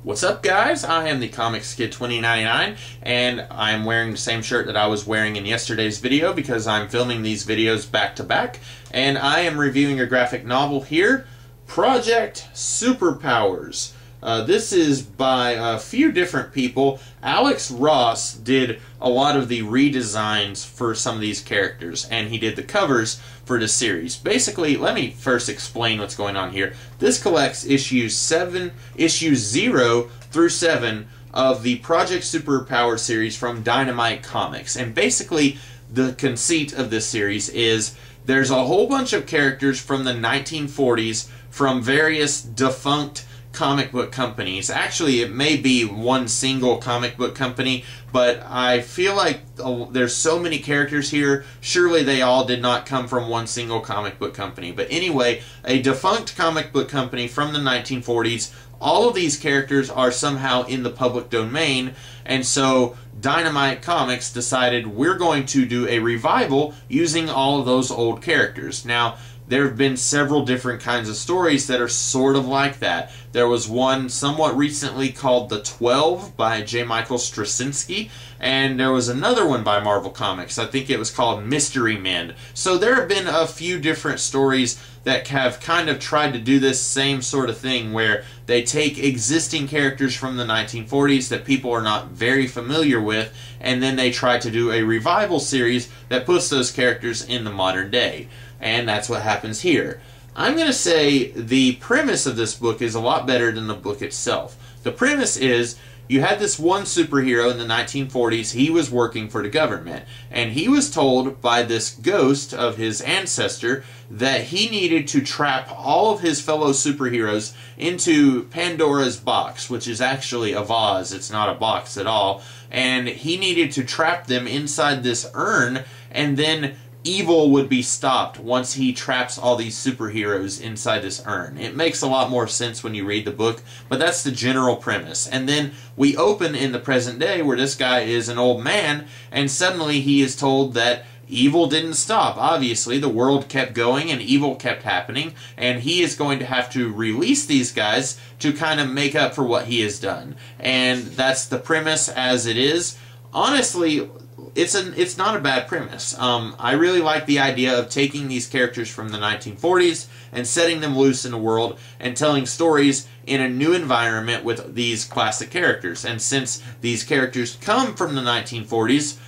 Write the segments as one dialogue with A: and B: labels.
A: What's up, guys? I am the Comics Kid 2099, and I'm wearing the same shirt that I was wearing in yesterday's video because I'm filming these videos back to back, and I am reviewing a graphic novel here, Project Superpowers. This is by a few different people. Alex Ross did a lot of the redesigns for some of these characters, and he did the covers for the series. Basically, let me first explain what's going on here. This collects issues 0 through 7 of the Project Superpowers series from Dynamite Comics. And basically, the conceit of this series is there's a whole bunch of characters from the 1940s from various defunct comic book companies. Actually, it may be one single comic book company, but I feel like there's so many characters here, surely they all did not come from one single comic book company. But anyway, a defunct comic book company from the 1940s, all of these characters are somehow in the public domain, and so Dynamite Comics decided we're going to do a revival using all of those old characters. Now, there have been several different kinds of stories that are sort of like that. There was one somewhat recently called The 12 by J. Michael Straczynski, and there was another one by Marvel Comics. I think it was called Mystery Men. So there have been a few different stories that have kind of tried to do this same sort of thing where they take existing characters from the 1940s that people are not very familiar with, and then they try to do a revival series that puts those characters in the modern day. And that's what happens here. I'm going to say the premise of this book is a lot better than the book itself. The premise is you had this one superhero in the 1940s. He was working for the government, and he was told by this ghost of his ancestor that he needed to trap all of his fellow superheroes into Pandora's box, which is actually a vase. It's not a box at all. And he needed to trap them inside this urn, and then evil would be stopped once he traps all these superheroes inside this urn. It makes a lot more sense when you read the book, but that's the general premise. And then we open in the present day where this guy is an old man, and suddenly he is told that evil didn't stop. Obviously, the world kept going and evil kept happening, and he is going to have to release these guys to kind of make up for what he has done. And that's the premise as it is. Honestly, it's not a bad premise. I really like the idea of taking these characters from the 1940s and setting them loose in the world and telling stories in a new environment with these classic characters. And since these characters come from the 1940s,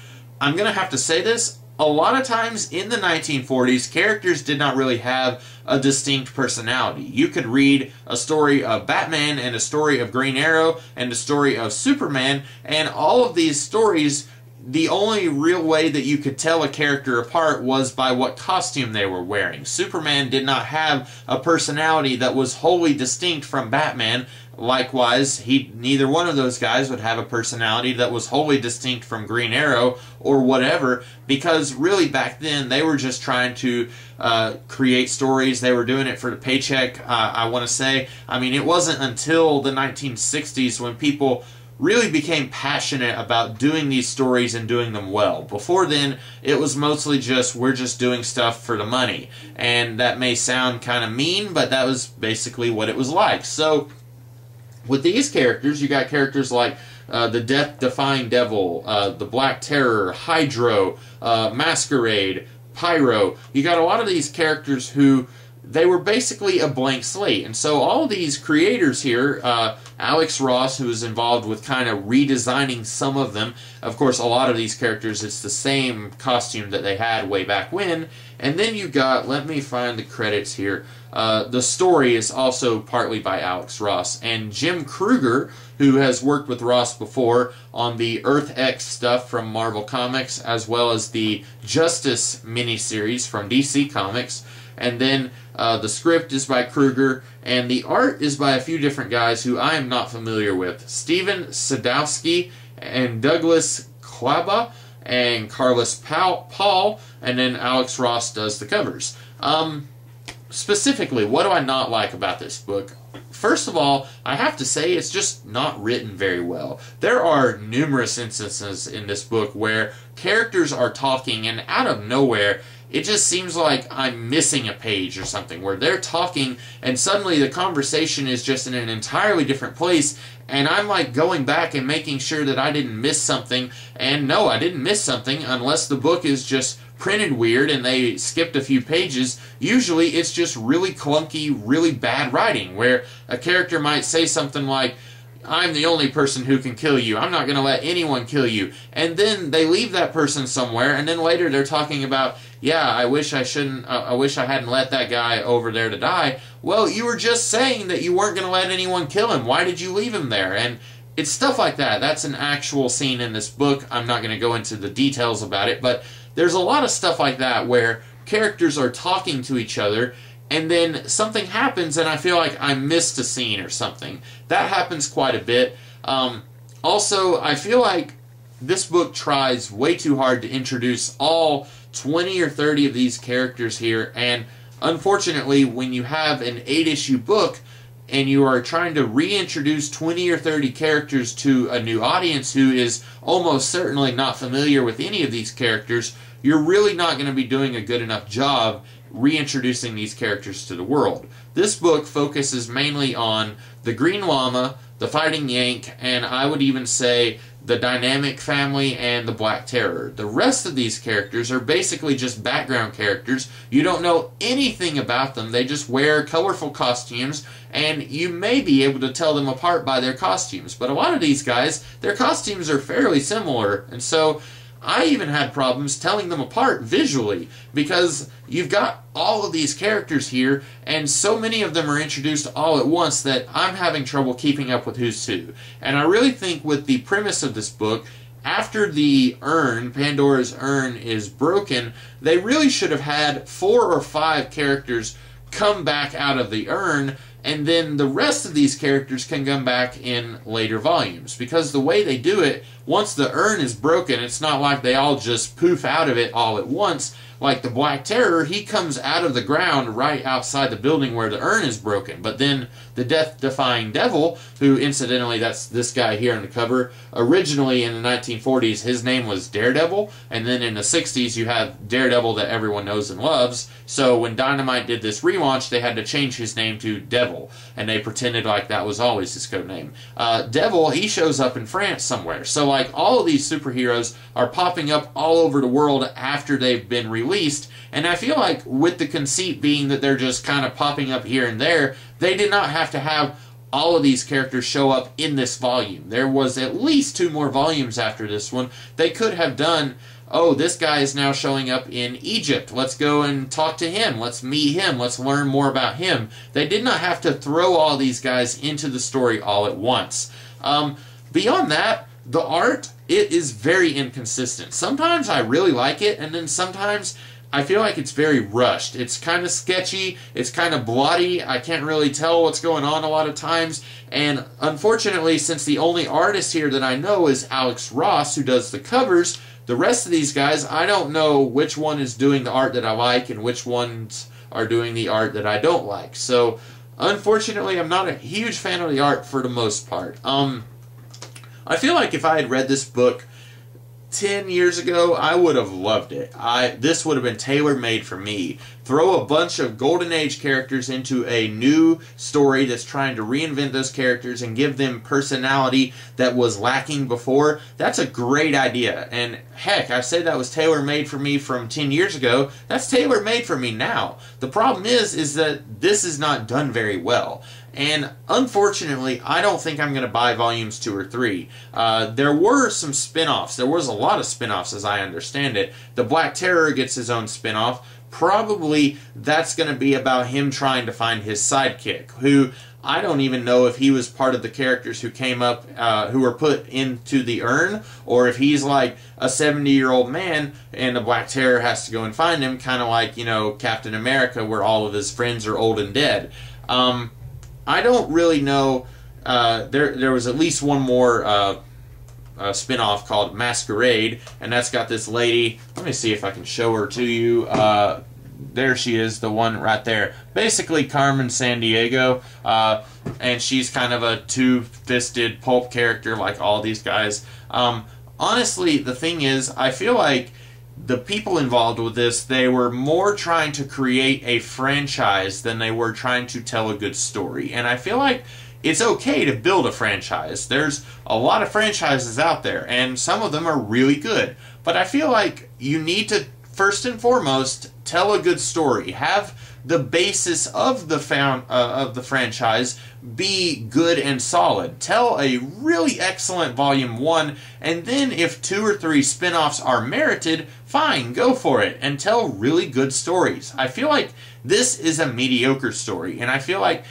A: I'm going to have to say this, a lot of times in the 1940s, characters did not really have a distinct personality. You could read a story of Batman and a story of Green Arrow and a story of Superman, and all of these stories, the only real way that you could tell a character apart was by what costume they were wearing. Superman did not have a personality that was wholly distinct from Batman. Likewise, neither one of those guys would have a personality that was wholly distinct from Green Arrow or whatever, because really back then they were just trying to create stories. They were doing it for the paycheck, I want to say. I mean, it wasn't until the 1960s when people really became passionate about doing these stories and doing them well. Before then, it was mostly just, we're just doing stuff for the money. And that may sound kind of mean, but that was basically what it was like. So, with these characters, you got characters like the Death-Defying Devil, the Black Terror, Hydro, Masquerade, Pyro. You got a lot of these characters who they were basically a blank slate. And so all of these creators here, Alex Ross, who was involved with kind of redesigning some of them. Of course, a lot of these characters, it's the same costume that they had way back when. And then you got, let me find the credits here. The story is also partly by Alex Ross. And Jim Krueger, who has worked with Ross before on the Earth X stuff from Marvel Comics, as well as the Justice miniseries from DC Comics. And then the script is by Krueger, and the art is by a few different guys who I am not familiar with. Steven Sadowski and Douglas Klaba and Carlos Paul, and then Alex Ross does the covers. Specifically, what do I not like about this book? First of all, I have to say it's just not written very well. There are numerous instances in this book where characters are talking, and out of nowhere, it just seems like I'm missing a page or something, where they're talking and suddenly the conversation is just in an entirely different place, and I'm like going back and making sure that I didn't miss something. And no, I didn't miss something unless the book is just printed weird and they skipped a few pages. Usually it's just really clunky, really bad writing, where a character might say something like, I'm the only person who can kill you. I'm not going to let anyone kill you. And then they leave that person somewhere, and then later they're talking about, yeah, I wish I hadn't let that guy over there to die. Well, you were just saying that you weren't going to let anyone kill him. Why did you leave him there? And it's stuff like that. That's an actual scene in this book. I'm not going to go into the details about it, but there's a lot of stuff like that where characters are talking to each other, and then something happens and I feel like I missed a scene or something. That happens quite a bit. Also, I feel like this book tries way too hard to introduce all 20 or 30 of these characters here, and unfortunately, when you have an 8-issue book and you are trying to reintroduce 20 or 30 characters to a new audience who is almost certainly not familiar with any of these characters, you're really not going to be doing a good enough job reintroducing these characters to the world. This book focuses mainly on the Green Llama, the Fighting Yank, and I would even say the Dynamic Family and the Black Terror. The rest of these characters are basically just background characters. You don't know anything about them. They just wear colorful costumes, and you may be able to tell them apart by their costumes. But a lot of these guys, their costumes are fairly similar, and so I even had problems telling them apart visually, because you've got all of these characters here, and so many of them are introduced all at once that I'm having trouble keeping up with who's who. And I really think with the premise of this book, after the urn, Pandora's urn, is broken, they really should have had 4 or 5 characters come back out of the urn, and then the rest of these characters can come back in later volumes. Because the way they do it, once the urn is broken, it's not like they all just poof out of it all at once. Like the Black Terror, he comes out of the ground right outside the building where the urn is broken. But then the death-defying devil, who incidentally, that's this guy here on the cover, originally in the 1940s, his name was Daredevil, and then in the 60s you have Daredevil that everyone knows and loves. So when Dynamite did this relaunch, they had to change his name to Devil, and they pretended like that was always his code name. Devil, he shows up in France somewhere. So like all of these superheroes are popping up all over the world after they've been released, and I feel like with the conceit being that they're just kind of popping up here and there, they did not have to have all of these characters show up in this volume. There was at least 2 more volumes after this one. They could have done, oh, this guy is now showing up in Egypt. Let's go and talk to him. Let's meet him. Let's learn more about him. They did not have to throw all these guys into the story all at once. Beyond that, the art, it is very inconsistent. Sometimes I really like it, and then sometimes I feel like it's very rushed. It's kind of sketchy. It's kind of bloody. I can't really tell what's going on a lot of times. And unfortunately, since the only artist here that I know is Alex Ross, who does the covers, the rest of these guys, I don't know which one is doing the art that I like and which ones are doing the art that I don't like. So, unfortunately, I'm not a huge fan of the art for the most part. I feel like if I had read this book 10 years ago, I would have loved it. This would have been tailor-made for me. Throw a bunch of Golden Age characters into a new story that's trying to reinvent those characters and give them personality that was lacking before. That's a great idea. And heck, I said that was tailor-made for me from 10 years ago. That's tailor-made for me now. The problem is that this is not done very well. And unfortunately, I don't think I'm going to buy volumes 2 or 3. There were some spin-offs. There was a lot of spin-offs as I understand it. The Black Terror gets his own spin-off. Probably that's going to be about him trying to find his sidekick, who I don't even know if he was part of the characters who came up, who were put into the urn, or if he's like a 70-year-old man and the Black Terror has to go and find him, kind of like, you know, Captain America, where all of his friends are old and dead. I don't really know. There was at least one more spin-off called Masquerade, and that's got this lady. Let me see if I can show her to you. There she is, the one right there. Basically Carmen Sandiego, and she's kind of a two-fisted pulp character like all these guys. Honestly, the thing is, I feel like the people involved with this, they were more trying to create a franchise than they were trying to tell a good story. And I feel like it's okay to build a franchise. There's a lot of franchises out there, and some of them are really good. But I feel like you need to, first and foremost, tell a good story. Have the basis of the franchise be good and solid. Tell a really excellent Volume 1, and then if 2 or 3 spin-offs are merited, fine, go for it, and tell really good stories. I feel like this is a mediocre story, and I feel like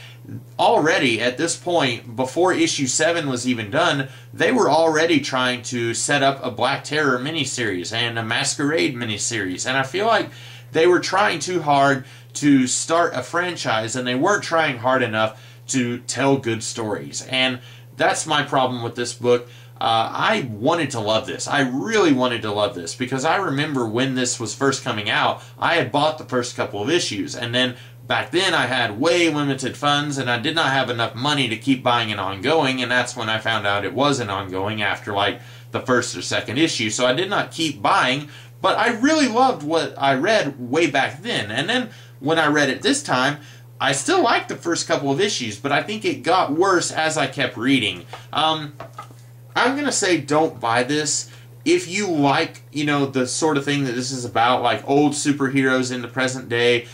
A: already at this point, before issue 7 was even done, they were already trying to set up a Black Terror miniseries and a Masquerade miniseries, and I feel like they were trying too hard to start a franchise, and they weren't trying hard enough to tell good stories. And that's my problem with this book. I wanted to love this. I really wanted to love this, because I remember when this was first coming out, I had bought the first couple of issues, and then back then I had way limited funds, and I did not have enough money to keep buying an ongoing, and that's when I found out it was an ongoing after like the first or second issue, so I did not keep buying, but I really loved what I read way back then. And then when I read it this time, I still liked the first couple of issues, but I think it got worse as I kept reading. I'm going to say don't buy this. If you like, you know, the sort of thing that this is about, like old superheroes in the present day,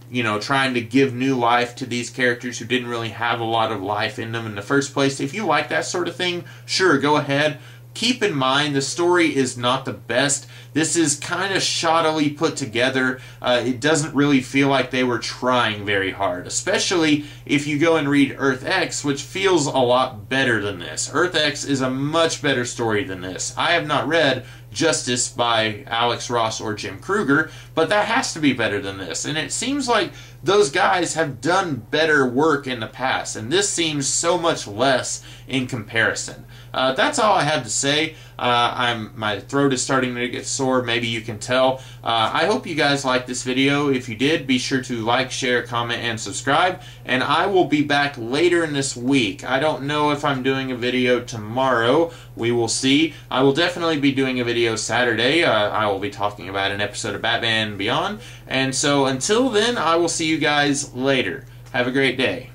A: you know, trying to give new life to these characters who didn't really have a lot of life in them in the first place. If you like that sort of thing, sure, go ahead. Keep in mind, the story is not the best. This is kind of shoddily put together. It doesn't really feel like they were trying very hard, especially if you go and read Earth X, which feels a lot better than this. Earth X is a much better story than this. I have not read Justice by Alex Ross or Jim Krueger, but that has to be better than this. And it seems like those guys have done better work in the past, and this seems so much less in comparison. That's all I have to say. My throat is starting to get sore, maybe you can tell. I hope you guys liked this video. If you did, be sure to like, share, comment, and subscribe. And I will be back later in this week. I don't know if I'm doing a video tomorrow. We will see. I will definitely be doing a video Saturday. I will be talking about an episode of Batman and Beyond. And so until then, I will see you guys later. Have a great day.